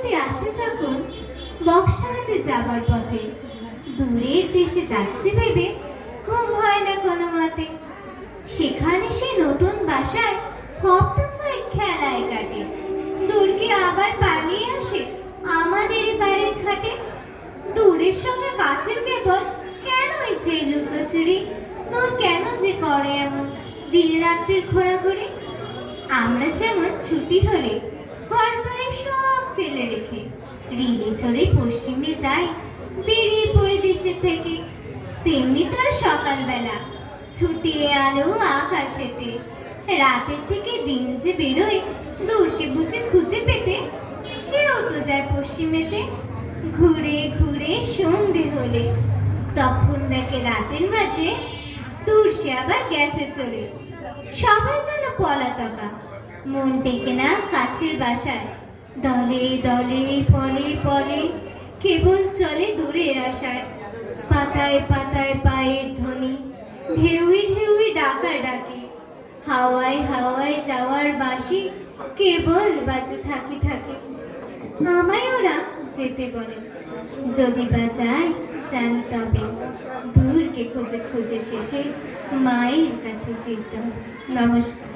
ছুটি আসে যখন বক্সারাতে যাবার পথে, দূরের দেশে যাচ্ছে ভেবে ঘুম হয় না কোনো মতে। সেখানে সে নতুন বাসায় হপ্তা ছয়েক খেলায় কাটে, দূরকে আবার পালিয়ে আসে আমাদের বাড়ির খাটে। দূরের সঙ্গে কাছের কেবল কেন ইচ্ছে লুকোচুরি, তোর কেন যে করে এমন দিন রাত্রির ঘোরাঘুরি। আমরা যেমন ছুটি হলে ঘর বাড়ি সব ফেলে রেখে রিলে চড়ে পশ্চিমে যাই বেরিয়ে পড়ে দেশের থেকে, তেমনি তোর সকালবেলা ছুটিয়ে আলো আকাশেতে, রাতের থেকে দিন যে বেরোয় দূরকে বুঝে খুঁজে পেতে, সেও তো যায় পশ্চিমেতে। ঘুরে ঘুরে সন্ধে হলে তখন দেখে রাতের মাঝে দূর সে আবার গেছে চলে। সবাই যেন পলাতকা, মন টেকে না কাছের বাসায়, দলে দলে ফলে ফলে কেবল চলে দূরের আশায়। পাতায় পাতায় পায়ের ধ্বনি, ঢেউই ঢেউই ডাকা ডাকি, হাওয়ায় হাওয়ায় যাওয়ার বাঁশি কেবল বাজে থাকি থাকি। আমায় ওরা যেতে বলে, যদি বা যায় জানি তবে দূরকে খুঁজে খুঁজে শেষে মায়ের কাছে ফিরতে হবে। নমস্কার।